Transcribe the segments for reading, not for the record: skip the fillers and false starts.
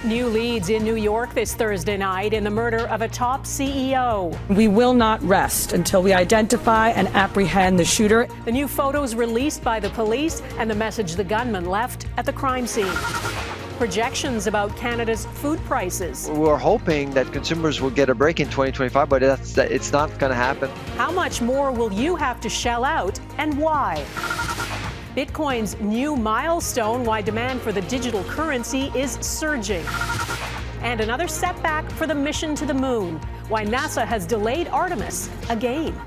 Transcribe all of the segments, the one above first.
New leads in New York this Thursday night in the murder of a top CEO. We will not rest until we identify and apprehend the shooter. The new photos released by the police and the message the gunman left at the crime scene. Projections about Canada's food prices. We're hoping that consumers will get a break in 2025, but it's not going to happen. How much more will you have to shell out and why? Bitcoin's new milestone, why demand for the digital currency is surging. And another setback for the mission to the moon, why NASA has delayed Artemis again.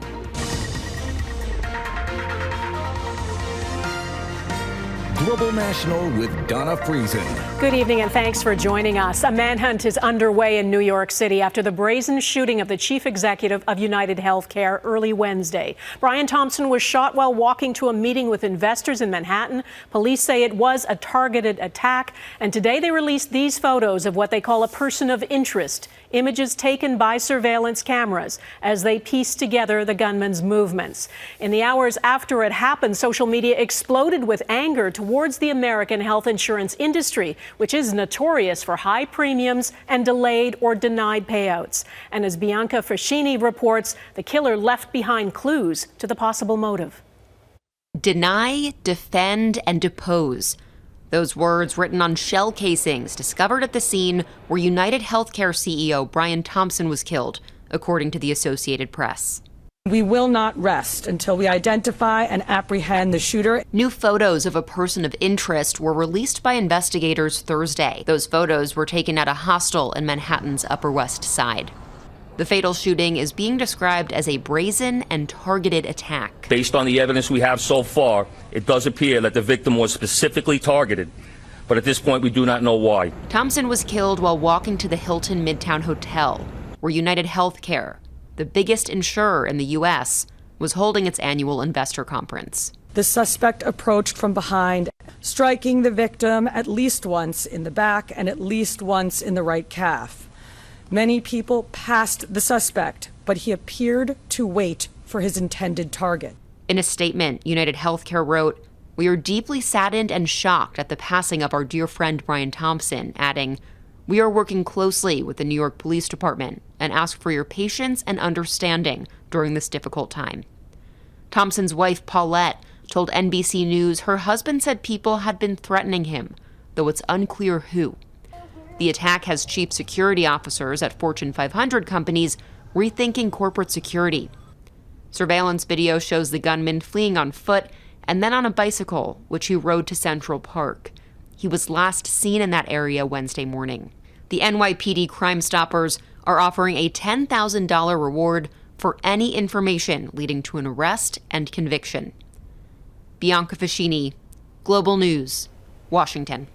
Global National with Donna Friesen. Good evening and thanks for joining us. A manhunt is underway in New York City after the brazen shooting of the chief executive of UnitedHealthcare early Wednesday. Brian Thompson was shot while walking to a meeting with investors in Manhattan. Police say it was a targeted attack, and today they released these photos of what they call a person of interest, images taken by surveillance cameras as they piece together the gunman's movements. In the hours after it happened, social media exploded with anger towards the American health insurance industry, which is notorious for high premiums and delayed or denied payouts. And as Bianca Facchinei reports, the killer left behind clues to the possible motive. Deny, defend, and depose. Those words written on shell casings discovered at the scene where UnitedHealthcare CEO Brian Thompson was killed, according to the Associated Press. We will not rest until we identify and apprehend the shooter. New photos of a person of interest were released by investigators Thursday. Those photos were taken at a hostel in Manhattan's Upper West Side. The fatal shooting is being described as a brazen and targeted attack. Based on the evidence we have so far, it does appear that the victim was specifically targeted, but at this point we do not know why. Thompson was killed while walking to the Hilton Midtown Hotel, where UnitedHealthcare, the biggest insurer in the U.S., was holding its annual investor conference. The suspect approached from behind, striking the victim at least once in the back and at least once in the right calf. Many people passed the suspect, but he appeared to wait for his intended target. In a statement, UnitedHealthcare wrote, "We are deeply saddened and shocked at the passing of our dear friend Brian Thompson," adding, "We are working closely with the New York Police Department and ask for your patience and understanding during this difficult time." Thompson's wife, Paulette, told NBC News her husband said people had been threatening him, though it's unclear who. The attack has chief security officers at Fortune 500 companies rethinking corporate security. Surveillance video shows the gunman fleeing on foot and then on a bicycle, which he rode to Central Park. He was last seen in that area Wednesday morning. The NYPD Crime Stoppers are offering a $10,000 reward for any information leading to an arrest and conviction. Bianca Facchinei, Global News, Washington.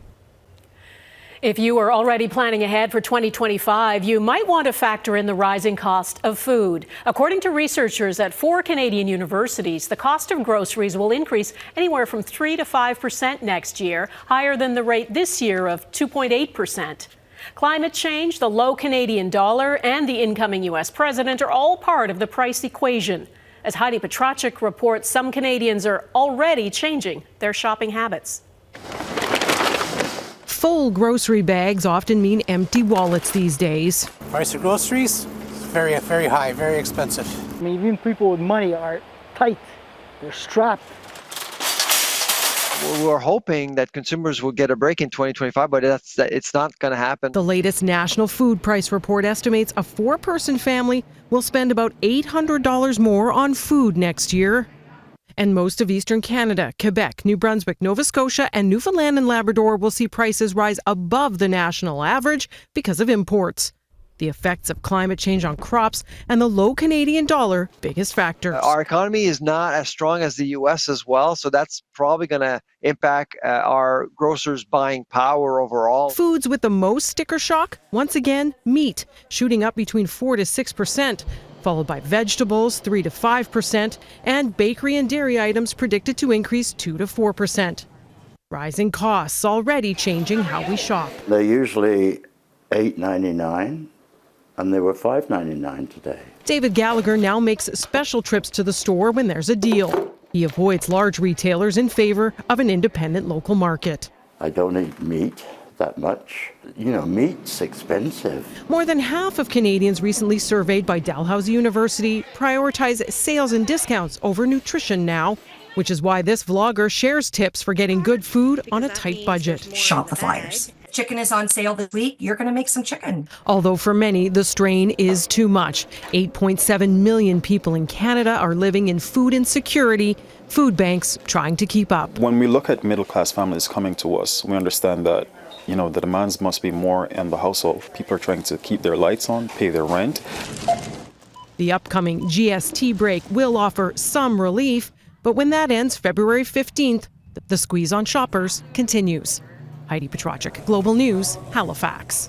If you are already planning ahead for 2025, you might want to factor in the rising cost of food. According to researchers at 4 Canadian universities, the cost of groceries will increase anywhere from 3 to 5% next year, higher than the rate this year of 2.8%. Climate change, the low Canadian dollar, and the incoming U.S. president are all part of the price equation. As Heidi Petracek reports, some Canadians are already changing their shopping habits. Full grocery bags often mean empty wallets these days. Price of groceries, very, very high, very expensive. I mean, even people with money are tight. They're strapped. We're hoping that consumers will get a break in 2025, but it's not going to happen. The latest National Food Price Report estimates a 4-person family will spend about $800 more on food next year. And most of Eastern Canada, Quebec, New Brunswick, Nova Scotia, and Newfoundland and Labrador will see prices rise above the national average because of imports. The effects of climate change on crops and the low Canadian dollar, biggest factors. Our economy is not as strong as the U.S. as well, so that's probably going to impact our grocers' buying power overall. Foods with the most sticker shock, once again, meat, shooting up between 4 to 6%. Followed by vegetables, 3 to 5%, and bakery and dairy items predicted to increase 2 to 4%. Rising costs already changing how we shop. They're usually $8.99, and they were $5.99 today. David Gallagher now makes special trips to the store when there's a deal. He avoids large retailers in favor of an independent local market. I don't eat meat that much. You know, meat's expensive. More than half of Canadians recently surveyed by Dalhousie University prioritize sales and discounts over nutrition now, which is why this vlogger shares tips for getting good food on a tight budget. Shop the flyers. Chicken is on sale this week. You're going to make some chicken. Although for many, the strain is too much. 8.7 million people in Canada are living in food insecurity. Food banks trying to keep up. When we look at middle-class families coming to us, we understand that, you know, the demands must be more in the household. People are trying to keep their lights on, pay their rent. The upcoming GST break will offer some relief, but when that ends February 15th, the squeeze on shoppers continues. Heidi Petracek, Global News, Halifax.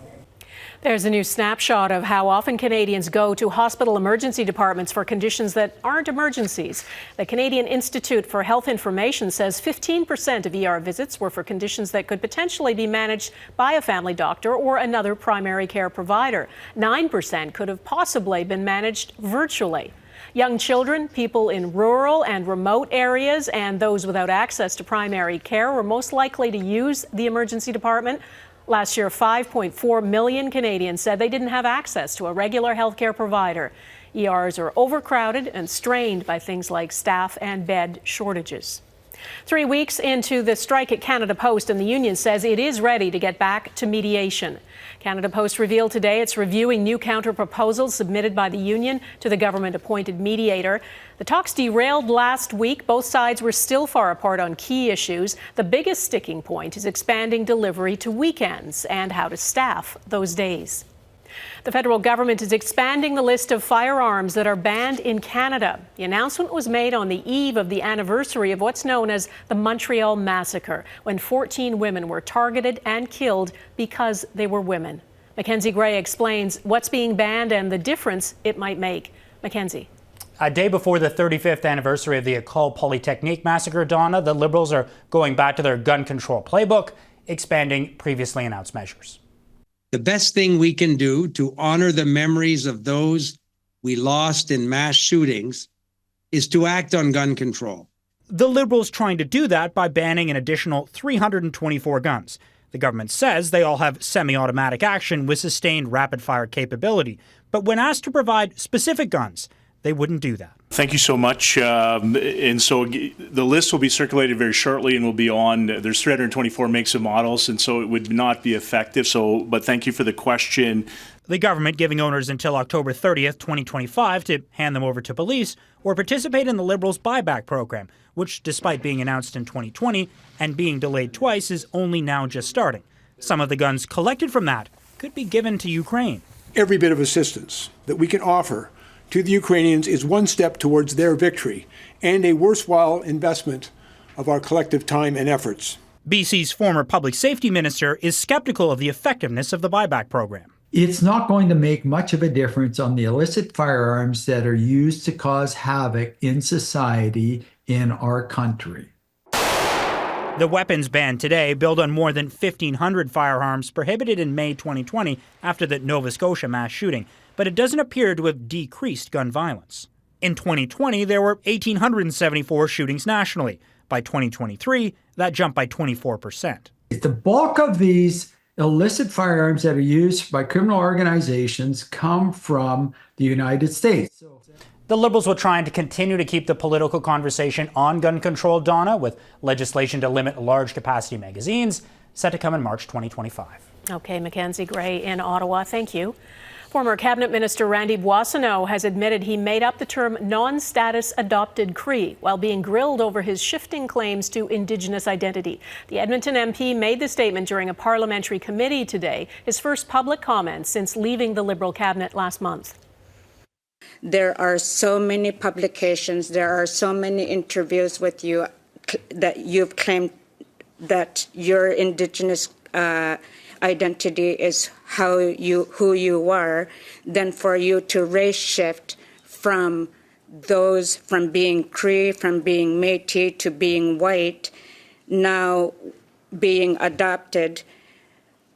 There's a new snapshot of how often Canadians go to hospital emergency departments for conditions that aren't emergencies. The Canadian Institute for Health Information says 15% of ER visits were for conditions that could potentially be managed by a family doctor or another primary care provider. 9% could have possibly been managed virtually. Young children, people in rural and remote areas, and those without access to primary care were most likely to use the emergency department. Last year, 5.4 million Canadians said they didn't have access to a regular healthcare provider. ERs are overcrowded and strained by things like staff and bed shortages. 3 weeks into the strike at Canada Post, and the union says it is ready to get back to mediation. Canada Post revealed today it's reviewing new counter-proposals submitted by the union to the government-appointed mediator. The talks derailed last week. Both sides were still far apart on key issues. The biggest sticking point is expanding delivery to weekends and how to staff those days. The federal government is expanding the list of firearms that are banned in Canada. The announcement was made on the eve of the anniversary of what's known as the Montreal Massacre, when 14 women were targeted and killed because they were women. Mackenzie Gray explains what's being banned and the difference it might make. Mackenzie. A day before the 35th anniversary of the École Polytechnique massacre, Donna, the Liberals are going back to their gun control playbook, expanding previously announced measures. The best thing we can do to honor the memories of those we lost in mass shootings is to act on gun control. The Liberals trying to do that by banning an additional 324 guns. The government says they all have semi-automatic action with sustained rapid-fire capability. But when asked to provide specific guns, they wouldn't do that. Thank you so much. And so the list will be circulated very shortly and will be on. There's 324 makes and models, and so it would not be effective. But thank you for the question. The government giving owners until October 30th, 2025 to hand them over to police or participate in the Liberals' buyback program, which, despite being announced in 2020 and being delayed twice, is only now just starting. Some of the guns collected from that could be given to Ukraine. Every bit of assistance that we can offer to the Ukrainians is one step towards their victory and a worthwhile investment of our collective time and efforts. BC's former public safety minister is skeptical of the effectiveness of the buyback program. It's not going to make much of a difference on the illicit firearms that are used to cause havoc in society in our country. The weapons ban today build on more than 1,500 firearms prohibited in May 2020 after the Nova Scotia mass shooting, but it doesn't appear to have decreased gun violence. In 2020, there were 1,874 shootings nationally. By 2023, that jumped by 24%. The bulk of these illicit firearms that are used by criminal organizations come from the United States. The Liberals were trying to continue to keep the political conversation on gun control, Donna, with legislation to limit large-capacity magazines set to come in March 2025. Okay, Mackenzie Gray in Ottawa. Thank you. Former Cabinet Minister Randy Boissonnault has admitted he made up the term non-status adopted Cree while being grilled over his shifting claims to Indigenous identity. The Edmonton MP made the statement during a parliamentary committee today, his first public comment since leaving the Liberal cabinet last month. There are so many publications, there are so many interviews with you that you've claimed that your Indigenous identity is who you are, then for you to race shift from being Cree, from being Métis to being white, now being adopted,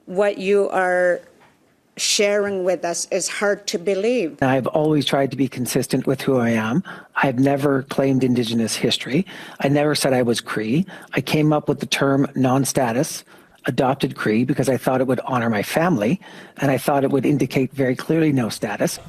what you are sharing with us is hard to believe. I've always tried to be consistent with who I am. I've never claimed Indigenous history. I never said I was Cree. I came up with the term non-status adopted Cree because I thought it would honor my family, and I thought it would indicate very clearly no status.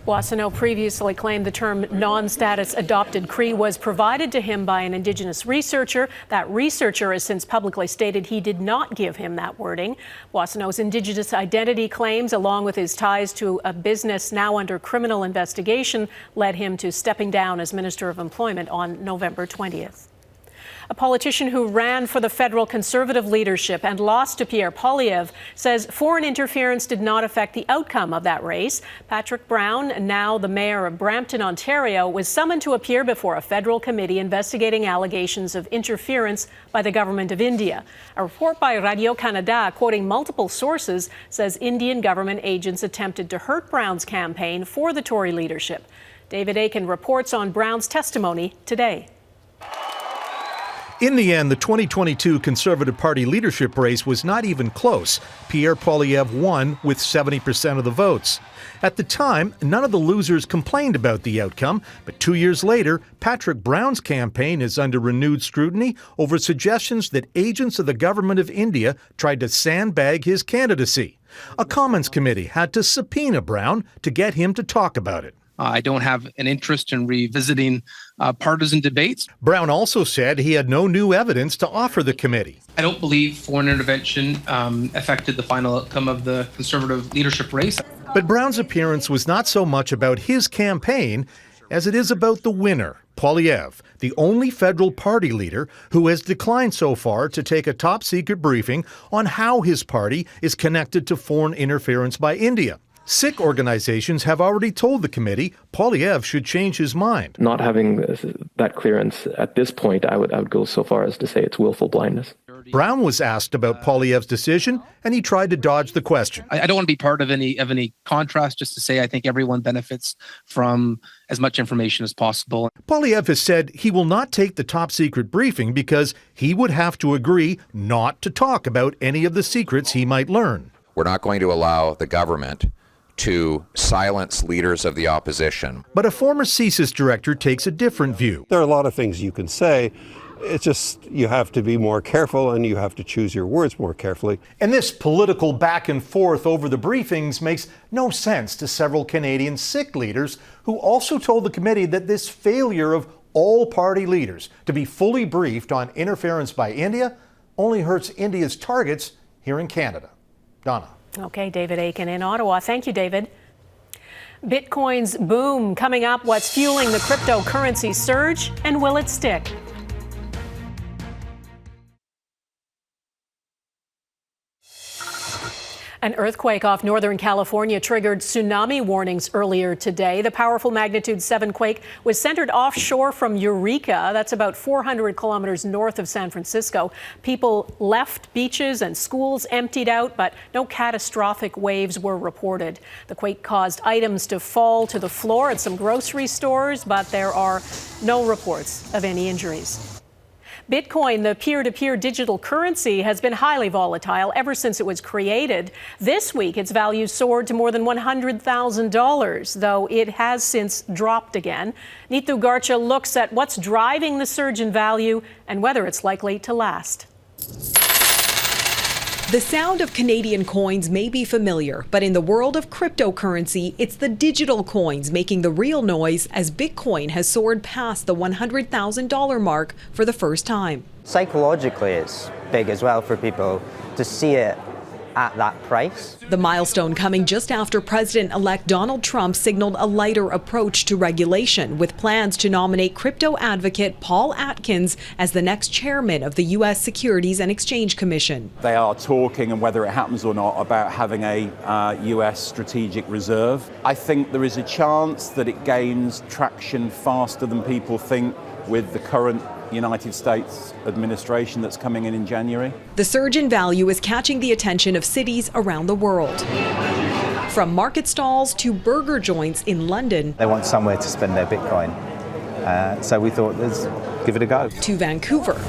Boissonneau previously claimed the term non-status adopted Cree was provided to him by an Indigenous researcher. That researcher has since publicly stated he did not give him that wording. Boissonneau's Indigenous identity claims, along with his ties to a business now under criminal investigation, led him to stepping down as Minister of Employment on November 20th. A politician who ran for the federal Conservative leadership and lost to Pierre Poilievre says foreign interference did not affect the outcome of that race. Patrick Brown, now the mayor of Brampton, Ontario, was summoned to appear before a federal committee investigating allegations of interference by the government of India. A report by Radio-Canada, quoting multiple sources, says Indian government agents attempted to hurt Brown's campaign for the Tory leadership. David Akin reports on Brown's testimony today. In the end, the 2022 Conservative Party leadership race was not even close. Pierre Poilievre won with 70% of the votes. At the time, none of the losers complained about the outcome, but 2 years later, Patrick Brown's campaign is under renewed scrutiny over suggestions that agents of the government of India tried to sandbag his candidacy. A Commons committee had to subpoena Brown to get him to talk about it. I don't have an interest in revisiting partisan debates. Brown also said he had no new evidence to offer the committee. I don't believe foreign intervention affected the final outcome of the Conservative leadership race. But Brown's appearance was not so much about his campaign as it is about the winner, Poilievre, the only federal party leader who has declined so far to take a top-secret briefing on how his party is connected to foreign interference by India. Sikh organizations have already told the committee Poilievre should change his mind. Not having that clearance at this point, I would go so far as to say it's willful blindness. Brown was asked about Poilievre's decision, and he tried to dodge the question. I don't want to be part of any contrast, just to say I think everyone benefits from as much information as possible. Poilievre has said he will not take the top-secret briefing because he would have to agree not to talk about any of the secrets he might learn. We're not going to allow the government to silence leaders of the opposition. But a former CSIS director takes a different view. There are a lot of things you can say. It's just you have to be more careful and you have to choose your words more carefully. And this political back and forth over the briefings makes no sense to several Canadian Sikh leaders who also told the committee that this failure of all party leaders to be fully briefed on interference by India only hurts India's targets here in Canada. Donna. Okay, David Akin in Ottawa. Thank you, David. Bitcoin's boom coming up. What's fueling the cryptocurrency surge, and will it stick? An earthquake off Northern California triggered tsunami warnings earlier today. The powerful magnitude 7 quake was centered offshore from Eureka. That's about 400 kilometers north of San Francisco. People left beaches and schools emptied out, but no catastrophic waves were reported. The quake caused items to fall to the floor at some grocery stores, but there are no reports of any injuries. Bitcoin, the peer-to-peer digital currency, has been highly volatile ever since it was created. This week, its value soared to more than $100,000, though it has since dropped again. Neetu Garcha looks at what's driving the surge in value and whether it's likely to last. The sound of Canadian coins may be familiar, but in the world of cryptocurrency, it's the digital coins making the real noise as Bitcoin has soared past the $100,000 mark for the first time. Psychologically, it's big as well for people to see it at that price. The milestone coming just after President-elect Donald Trump signaled a lighter approach to regulation, with plans to nominate crypto advocate Paul Atkins as the next chairman of the U.S. Securities and Exchange Commission. They are talking, and whether it happens or not, about having a U.S. strategic reserve. I think there is a chance that it gains traction faster than people think with the current United States administration that's coming in January. The surge in value is catching the attention of cities around the world. From market stalls to burger joints in London. They want somewhere to spend their Bitcoin. So we thought, let's give it a go. To Vancouver,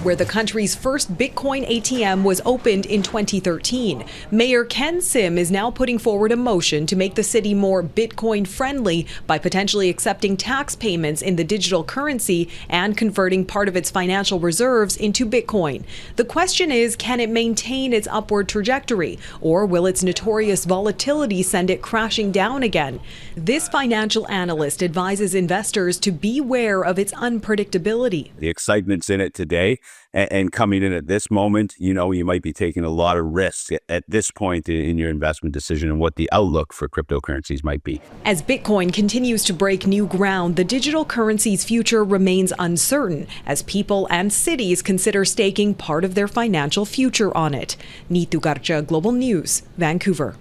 where the country's first Bitcoin ATM was opened in 2013. Mayor Ken Sim is now putting forward a motion to make the city more Bitcoin friendly by potentially accepting tax payments in the digital currency and converting part of its financial reserves into Bitcoin. The question is, can it maintain its upward trajectory, or will its notorious volatility send it crashing down again? This financial analyst advises investors to beware of its unpredictability. The excitement's in it today, and coming in at this moment, you might be taking a lot of risks at this point in your investment decision and what the outlook for cryptocurrencies might be. As Bitcoin continues to break new ground, the digital currency's future remains uncertain as people and cities consider staking part of their financial future on it. Neetu Garcha, Global News, Vancouver.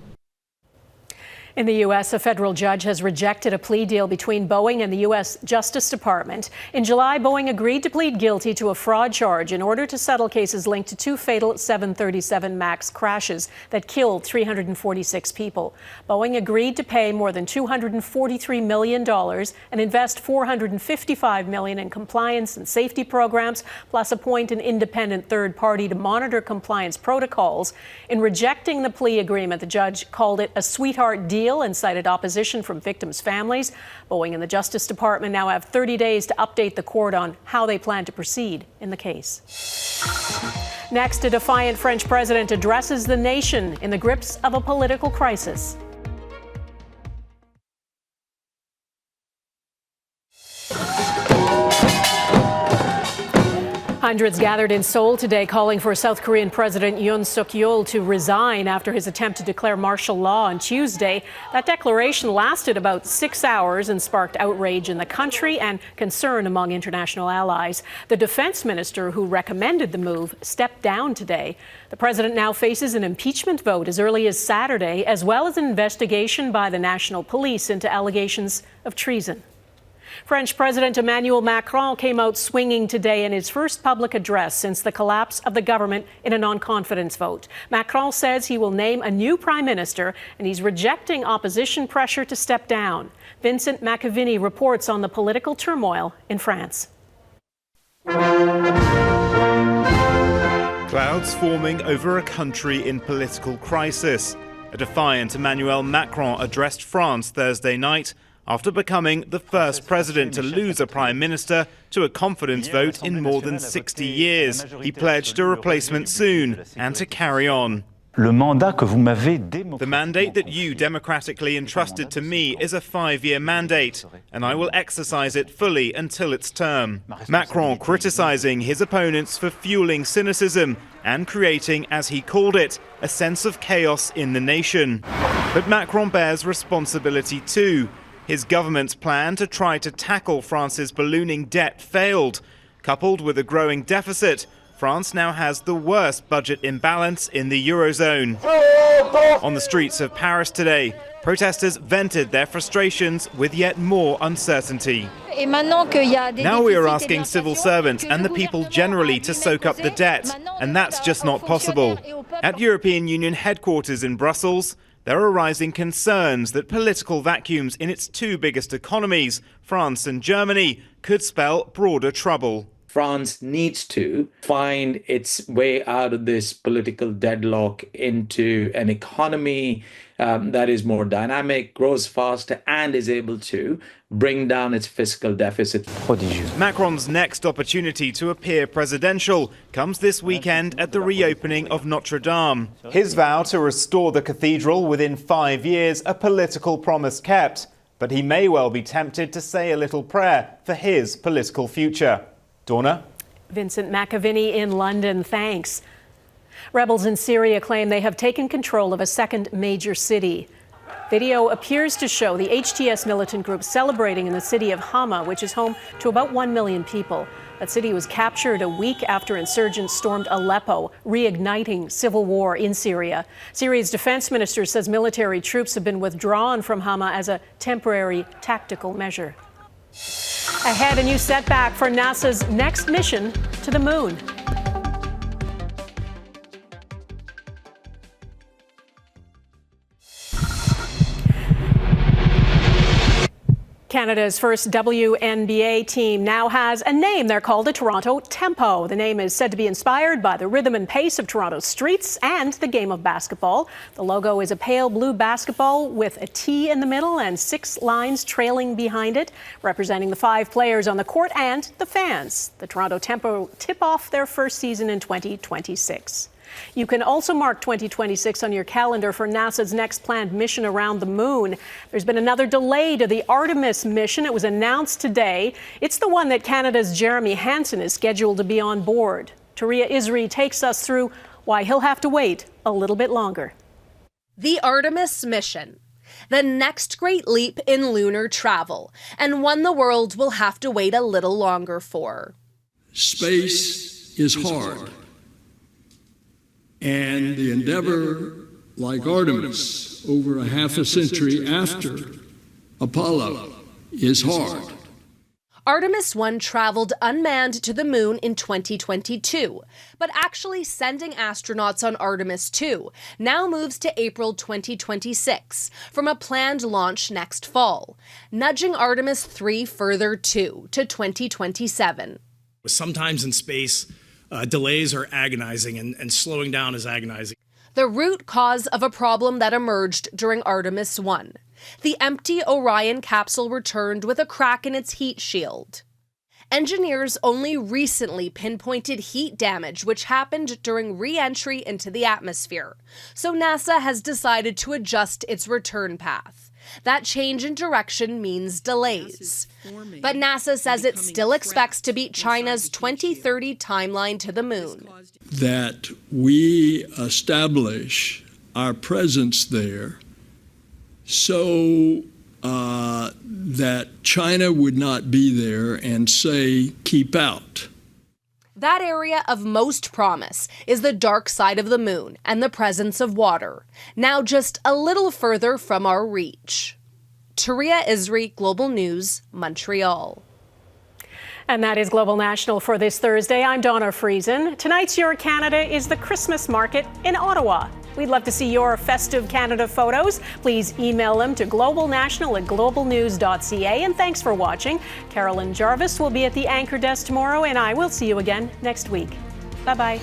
In the U.S., a federal judge has rejected a plea deal between Boeing and the U.S. Justice Department. In July, Boeing agreed to plead guilty to a fraud charge in order to settle cases linked to two fatal 737 MAX crashes that killed 346 people. Boeing agreed to pay more than $243 million and invest $455 million in compliance and safety programs, plus appoint an independent third party to monitor compliance protocols. In rejecting the plea agreement, the judge called it a sweetheart deal and cited opposition from victims' families. Boeing and the Justice Department now have 30 days to update the court on how they plan to proceed in the case. Next, a defiant French president addresses the nation in the grips of a political crisis. Hundreds gathered in Seoul today calling for South Korean President Yoon Suk-yeol to resign after his attempt to declare martial law on Tuesday. That declaration lasted about 6 hours and sparked outrage in the country and concern among international allies. The defense minister who recommended the move stepped down today. The president now faces an impeachment vote as early as Saturday, as well as an investigation by the national police into allegations of treason. French President Emmanuel Macron came out swinging today in his first public address since the collapse of the government in a non-confidence vote. Macron says he will name a new prime minister, and he's rejecting opposition pressure to step down. Vincent Macavini reports on the political turmoil in France. Clouds forming over a country in political crisis. A defiant Emmanuel Macron addressed France Thursday night after becoming the first president to lose a prime minister to a confidence vote in more than 60 years. He pledged a replacement soon and to carry on. The mandate that you democratically entrusted to me is a 5-year mandate, and I will exercise it fully until its term. Macron criticizing his opponents for fueling cynicism and creating, as he called it, a sense of chaos in the nation. But Macron bears responsibility too. His government's plan to try to tackle France's ballooning debt failed. Coupled with a growing deficit, France now has the worst budget imbalance in the Eurozone. On the streets of Paris today, protesters vented their frustrations with yet more uncertainty. Now we are asking civil servants and the people generally to soak up the debt, and that's just not possible. At European Union headquarters in Brussels, there are rising concerns that political vacuums in its two biggest economies, France and Germany, could spell broader trouble. France needs to find its way out of this political deadlock into an economy that is more dynamic, grows faster, and is able to bring down its fiscal deficit. Macron's next opportunity to appear presidential comes this weekend at the reopening of Notre Dame. His vow to restore the cathedral within 5 years, a political promise kept. But he may well be tempted to say a little prayer for his political future. Donna? Vincent Macavini in London, thanks. Rebels in Syria claim they have taken control of a second major city. Video appears to show the HTS militant group celebrating in the city of Hama, which is home to about 1 million people. That city was captured a week after insurgents stormed Aleppo, reigniting civil war in Syria. Syria's defense minister says military troops have been withdrawn from Hama as a temporary tactical measure. Ahead, a new setback for NASA's next mission to the moon. Canada's first WNBA team now has a name. They're called the Toronto Tempo. The name is said to be inspired by the rhythm and pace of Toronto's streets and the game of basketball. The logo is a pale blue basketball with a T in the middle and 6 lines trailing behind it, representing the 5 players on the court and the fans. The Toronto Tempo tip off their first season in 2026. You can also mark 2026 on your calendar for NASA's next planned mission around the moon. There's been another delay to the Artemis mission. It was announced today. It's the one that Canada's Jeremy Hansen is scheduled to be on board. Taria Isri takes us through why he'll have to wait a little bit longer. The Artemis mission, the next great leap in lunar travel, and one the world will have to wait a little longer for. Space is hard. And the endeavor, like Artemis, over a half a century after Apollo, is hard. Artemis 1 traveled unmanned to the moon in 2022, but actually sending astronauts on Artemis 2 now moves to April 2026 from a planned launch next fall, nudging Artemis 3 further too to 2027. Sometimes in space, delays are agonizing and slowing down is agonizing. The root cause of a problem that emerged during Artemis 1. The empty Orion capsule returned with a crack in its heat shield. Engineers only recently pinpointed heat damage, which happened during re-entry into the atmosphere. So NASA has decided to adjust its return path. That change in direction means delays. But NASA says it still expects to beat China's 2030 timeline to the moon. That we establish our presence there so that China would not be there and say, keep out. That area of most promise is the dark side of the moon and the presence of water, now just a little further from our reach. Taria Isri, Global News, Montreal. And that is Global National for this Thursday. I'm Donna Friesen. Tonight's Your Canada is the Christmas market in Ottawa. We'd love to see your festive Canada photos. Please email them to globalnational@globalnews.ca. And thanks for watching. Carolyn Jarvis will be at the anchor desk tomorrow, and I will see you again next week. Bye-bye.